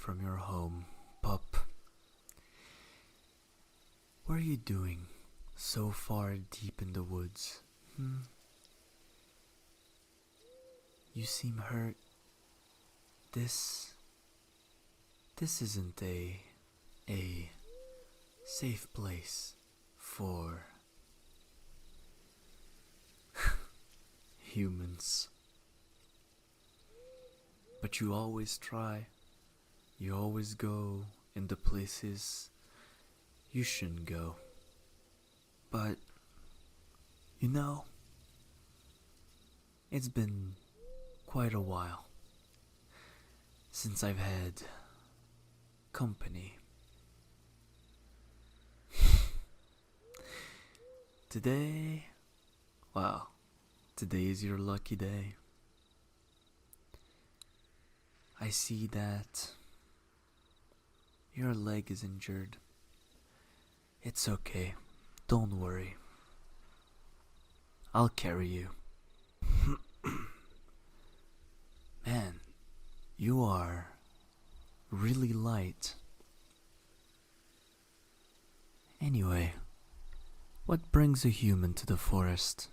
from your home, pup. What are you doing so far deep in the woods? You seem hurt. This isn't a safe place for humans. But you always try. You always go in the places you shouldn't go. But, it's been quite a while since I've had company. Today, today is your lucky day. I see that your leg is injured. It's okay, don't worry. I'll carry you. Man, you are really light. Anyway, what brings a human to the forest?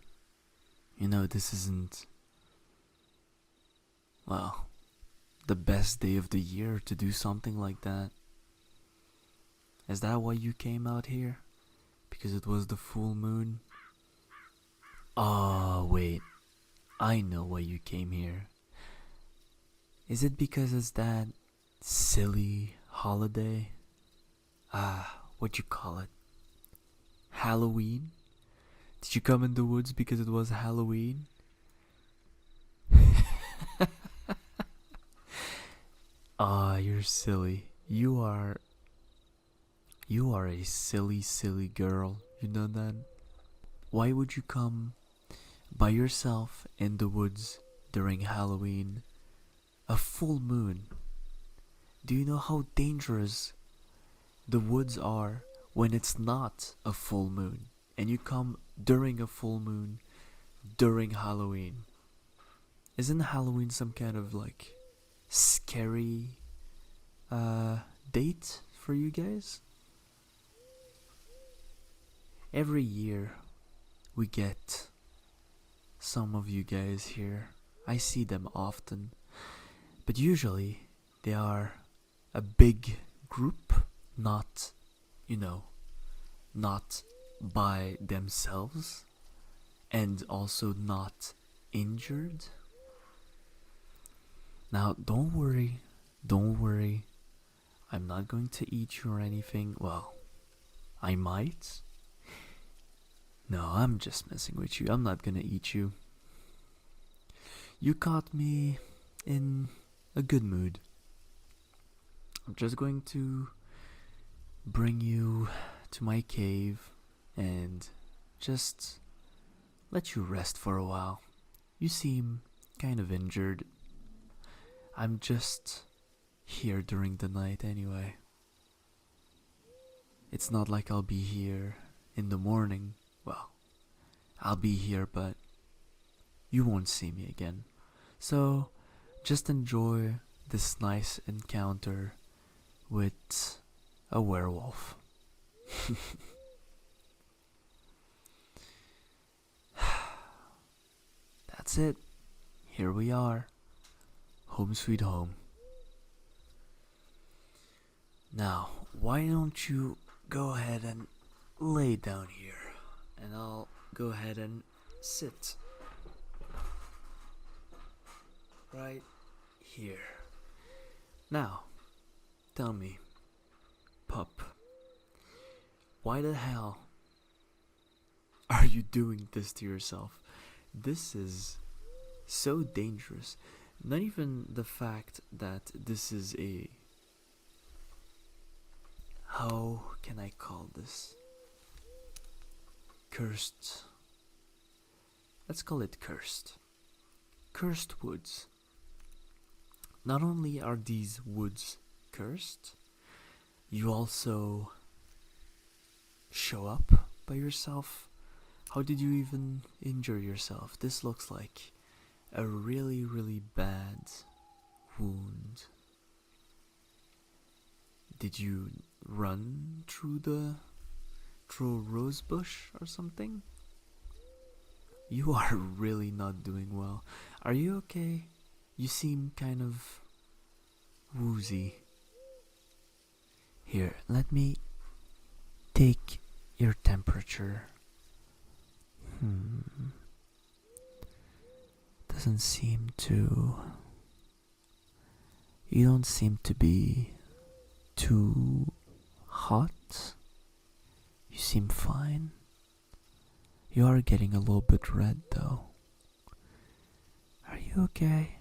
This isn't, the best day of the year to do something like that. Is that why you came out here? Because it was the full moon? Oh, wait. I know why you came here. Is it because it's that silly holiday? What you call it? Halloween? Did you come in the woods because it was Halloween? You're silly. You are a silly, silly girl. You know that? Why would you come by yourself in the woods during Halloween? A full moon. Do you know how dangerous the woods are when it's not a full moon? And you come during a full moon during Halloween. Isn't Halloween some kind of scary date for you guys? Every year we get some of you guys here. I see them often, but usually they are a big group, not by themselves, and also not injured. Now don't worry, I'm not going to eat you or anything. Well, I might. No, I'm just messing with you. I'm not gonna eat you. You caught me in a good mood. I'm just going to bring you to my cave and just let you rest for a while. You seem kind of injured. I'm just here during the night anyway. It's not like I'll be here in the morning. Well, I'll be here, but you won't see me again. So, just enjoy this nice encounter with a werewolf. That's it. Here we are. Home sweet home. Now, why don't you go ahead and lay down here? And I'll go ahead and sit right here. Now, tell me, pup, why the hell are you doing this to yourself? This is so dangerous. Not even the fact that this is how can I call this? Cursed. Let's call it cursed. Cursed woods. Not only are these woods cursed, you also show up by yourself. How did you even injure yourself? This looks like a really, really bad wound. Did you run through a rose bush or something? You are really not doing well. Are you okay? You seem kind of woozy. Here, let me take your temperature. Doesn't seem to. You don't seem to be too hot. You seem fine. You are getting a little bit red though. Are you okay?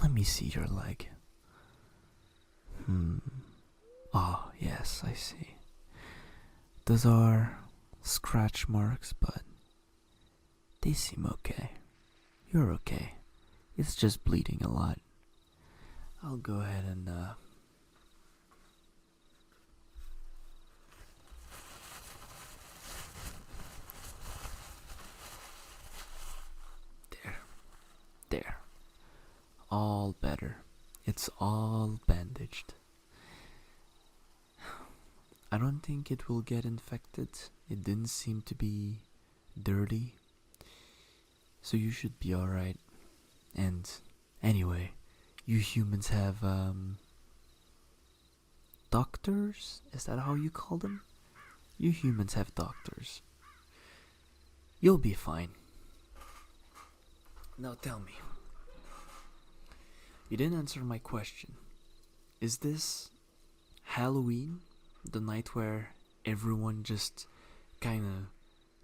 Let me see your leg. Oh, yes, I see. Those are scratch marks, but they seem okay. You're okay. It's just bleeding a lot. I'll go ahead and there. All better. It's all bandaged. I don't think it will get infected. It didn't seem to be dirty. So you should be alright. And anyway, you humans have doctors? Is that how you call them? You humans have doctors. You'll be fine. Now tell me. You didn't answer my question. Is this Halloween? The night where everyone just kinda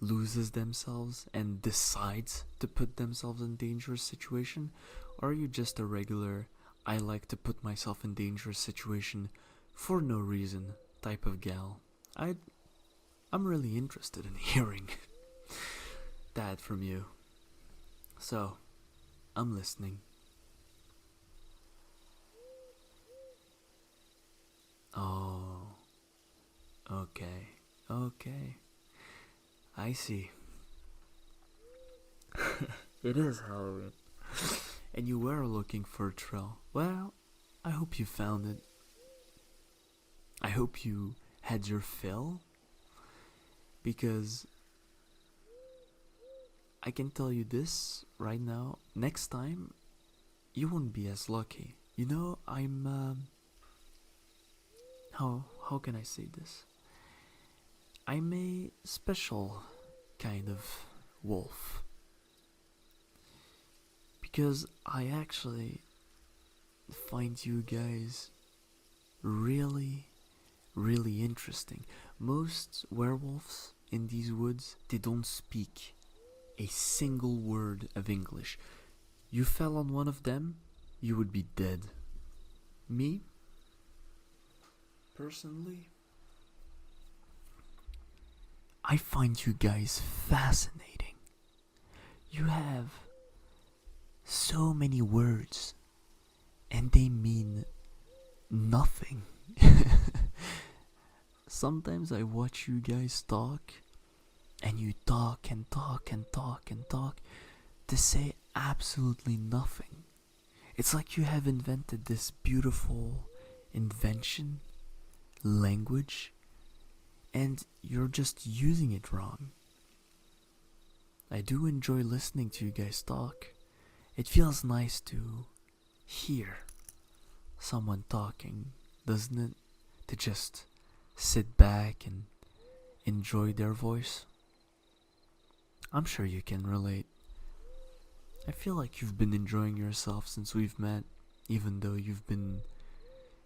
loses themselves and decides to put themselves in dangerous situation? Or are you just a regular, I like to put myself in dangerous situation for no reason type of gal? I'm really interested in hearing that from you. So, I'm listening. Oh, okay. I see. It is Halloween. And you were looking for a trail. Well, I hope you found it. I hope you had your fill. Because I can tell you this right now. Next time, you won't be as lucky. You know, how can I say this? I'm a special kind of wolf. Because I actually find you guys really, really interesting. Most werewolves in these woods, they don't speak a single word of English. You fell on one of them, you would be dead. Me, personally, I find you guys fascinating. You have so many words, and they mean nothing. Sometimes I watch you guys talk, and you talk and talk and talk and talk to say absolutely nothing. It's like you have invented this beautiful invention, language, and you're just using it wrong. I do enjoy listening to you guys talk. It feels nice to hear someone talking, doesn't it? To just sit back and enjoy their voice. I'm sure you can relate. I feel like you've been enjoying yourself since we've met, even though you've been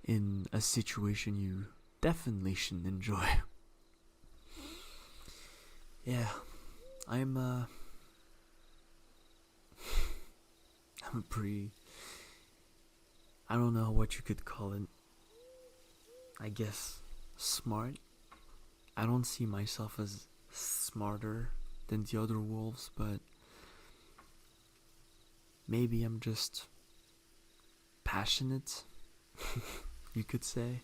in a situation you definitely shouldn't enjoy. Yeah, I'm a pretty, I don't know what you could call it. I guess smart. I don't see myself as smarter than the other wolves, but maybe I'm just passionate, you could say.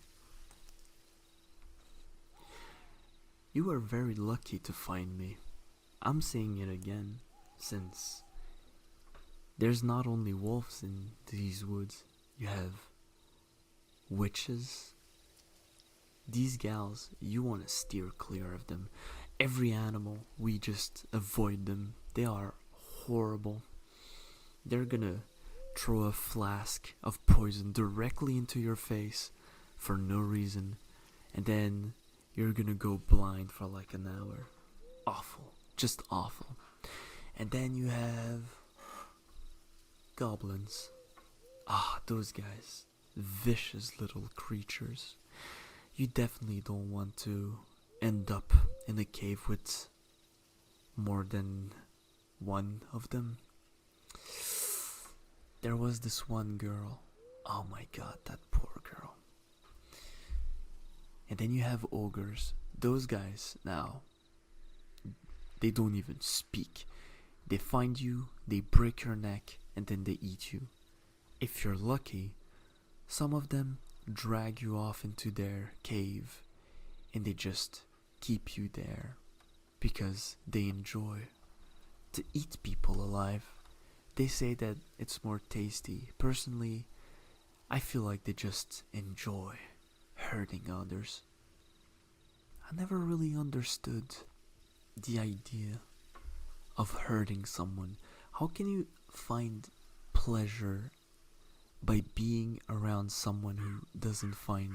You were very lucky to find me. I'm saying it again, since there's not only wolves in these woods, you have witches, These gals, you want to steer clear of them. Every animal, we just avoid them. They are horrible. They're gonna throw a flask of poison directly into your face for no reason, and then you're gonna go blind for like an hour. Awful. Just awful. And then you have goblins. Ah, those guys. Vicious little creatures. You definitely don't want to end up in a cave with more than one of them. There was this one girl. Oh my god, that poor girl. And then you have ogres. Those guys, now, they don't even speak. They find you, they break your neck, and then they eat you. If you're lucky, some of them drag you off into their cave and they just keep you there because they enjoy to eat people alive. They say that it's more tasty. Personally, I feel like they just enjoy hurting others. I never really understood the idea of hurting someone. How can you find pleasure by being around someone who doesn't find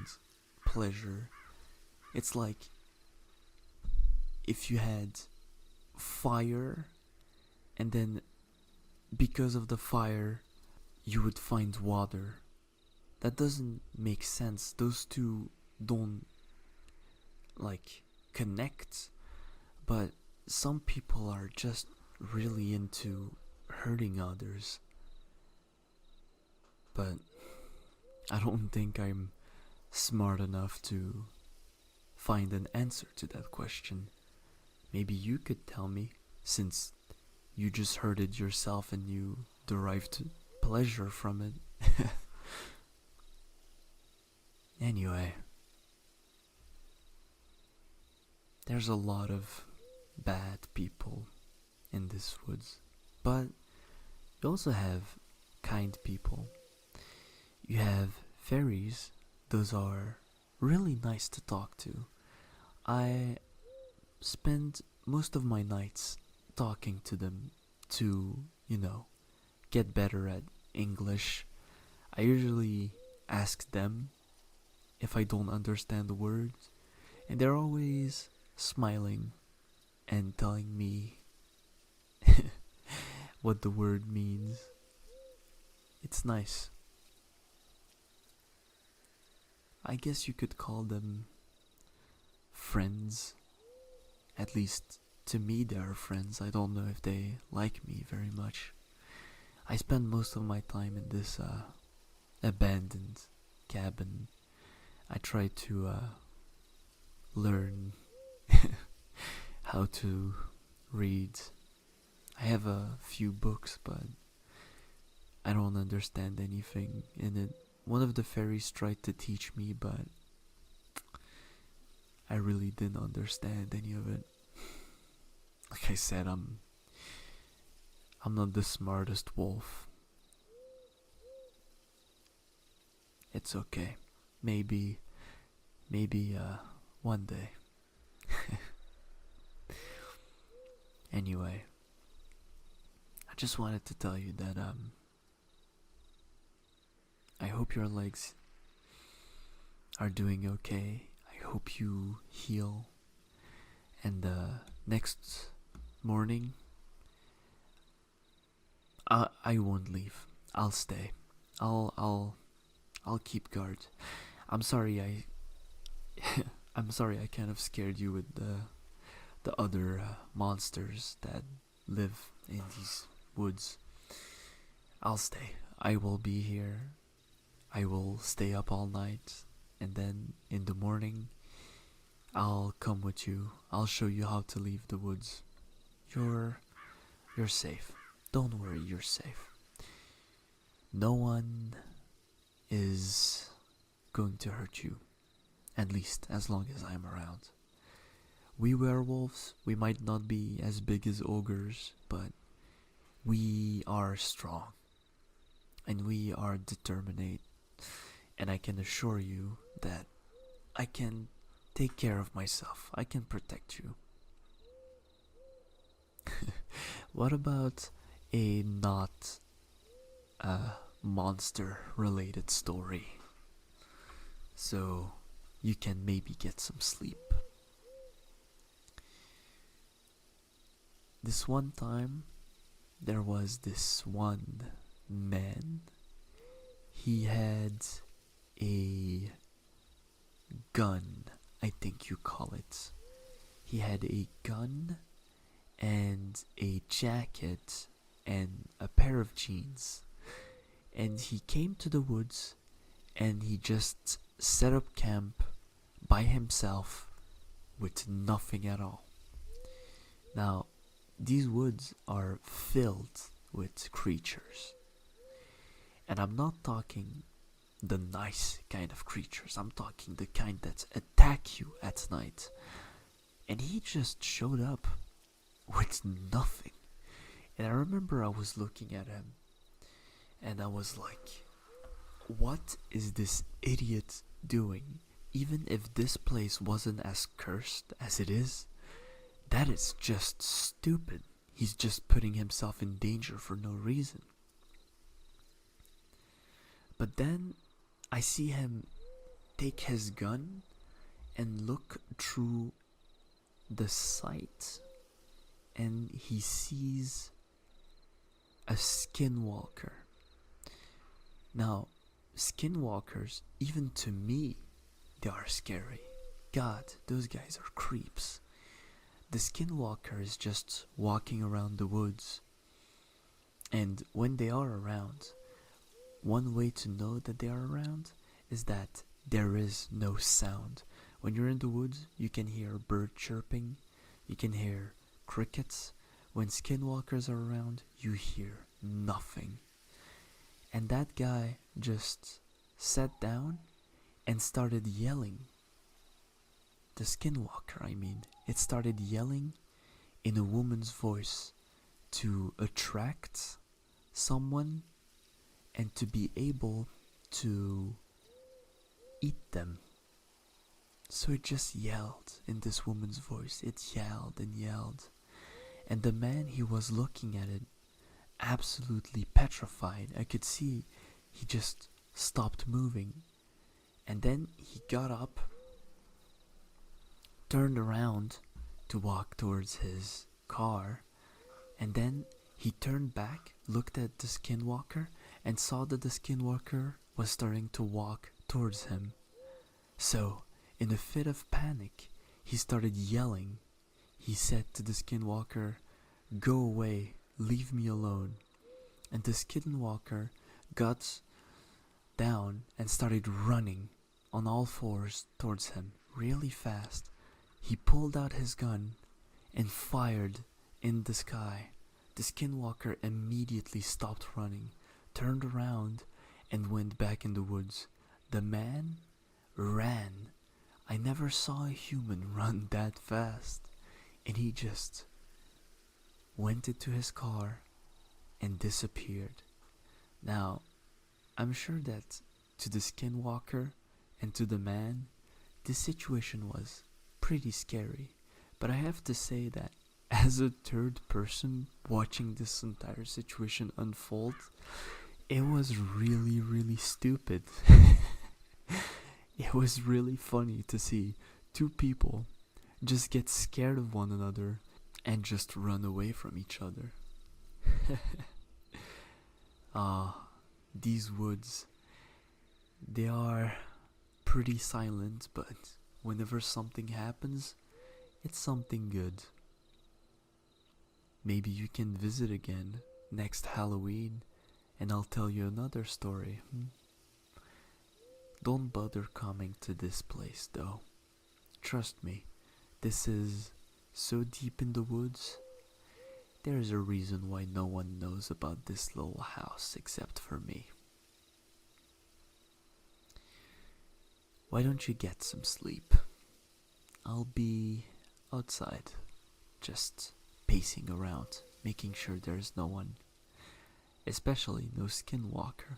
pleasure? It's like if you had fire and then because of the fire you would find water. That doesn't make sense. Those two don't like connect. But some people are just really into hurting others. But I don't think I'm smart enough to find an answer to that question. Maybe you could tell me, since you just heard it yourself and you derived pleasure from it. Anyway, there's a lot of bad people in this woods, but you also have kind people. You have fairies. Those are really nice to talk to. I spend most of my nights talking to them to, get better at English. I usually ask them if I don't understand the words, and they're always smiling and telling me what the word means. It's nice. I guess you could call them friends. At least to me they are friends. I don't know if they like me very much. I spend most of my time in this abandoned cabin. I try to learn how to read. I have a few books, but I don't understand anything in it. One of the fairies tried to teach me, but I really didn't understand any of it. Like I said, I'm not the smartest wolf. It's okay. Maybe one day. Anyway, I just wanted to tell you that I hope your legs are doing okay. I hope you heal. And next morning, I won't leave. I'll stay. I'll keep guard. I'm sorry I'm sorry I kind of scared you with the other monsters that live in these woods. I'll stay. I will be here. I will stay up all night, and then in the morning I'll come with you. I'll show you how to leave the woods. You're safe. Don't worry, you're safe. No one is going to hurt you, at least as long as I'm around. We werewolves, we might not be as big as ogres, but we are strong and we are determined, and I can assure you that I can take care of myself. I can protect you. What about a not monster related story? So you can maybe get some sleep. This one time, there was this one man. He had a gun, I think you call it. He had a gun and a jacket and a pair of jeans. And he came to the woods and he just set up camp by himself with nothing at all. Now, these woods are filled with creatures. And I'm not talking the nice kind of creatures. I'm talking the kind that attack you at night. And he just showed up with nothing. And I remember I was looking at him and I was like, what is this idiot doing? Even if this place wasn't as cursed as it is, that is just stupid. He's just putting himself in danger for no reason. But then I see him take his gun and look through the sight, and he sees a skinwalker. Now, skinwalkers, even to me, they are scary. God, those guys are creeps. The skinwalker is just walking around the woods, and when they are around, one way to know that they are around is that there is no sound. When you're in the woods, you can hear a bird chirping, you can hear crickets. When skinwalkers are around, you hear nothing. And that guy just sat down and started yelling. The skinwalker, I mean, it started yelling in a woman's voice to attract someone and to be able to eat them. So it just yelled in this woman's voice. It yelled and yelled. And the man, he was looking at it, absolutely petrified. I could see he just stopped moving. And then he got up, turned around to walk towards his car, and then he turned back, looked at the skinwalker, and saw that the skinwalker was starting to walk towards him. So, in a fit of panic, he started yelling. He said to the skinwalker, "Go away, leave me alone." And the skinwalker got down and started running on all fours towards him really fast. He pulled out his gun and fired in the sky. The skinwalker immediately stopped running, turned around, and went back in the woods. The man ran. I never saw a human run that fast. And he just went into his car and disappeared. Now, I'm sure that to the skinwalker and to the man, this situation was pretty scary. But I have to say that as a third person watching this entire situation unfold, it was really, really stupid. It was really funny to see two people just get scared of one another and just run away from each other. These woods, they are pretty silent, but whenever something happens, it's something good. Maybe you can visit again next Halloween and I'll tell you another story. Don't bother coming to this place though. Trust me, this is so deep in the woods. There's a reason why no one knows about this little house except for me. Why don't you get some sleep? I'll be outside, just pacing around, making sure there's no one, especially no skinwalker.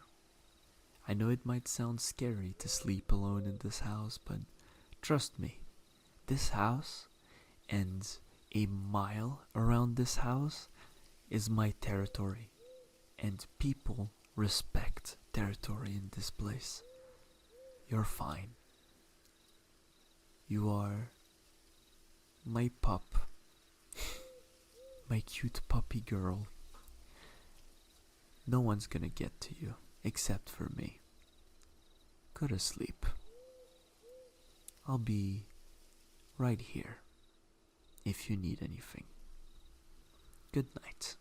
I know it might sound scary to sleep alone in this house, but trust me, This house and a mile around this house is my territory, and people respect territory in this place. You're fine. You are my pup, my cute puppy girl. No one's gonna get to you except for me. Go to sleep. I'll be right here if you need anything. Good night.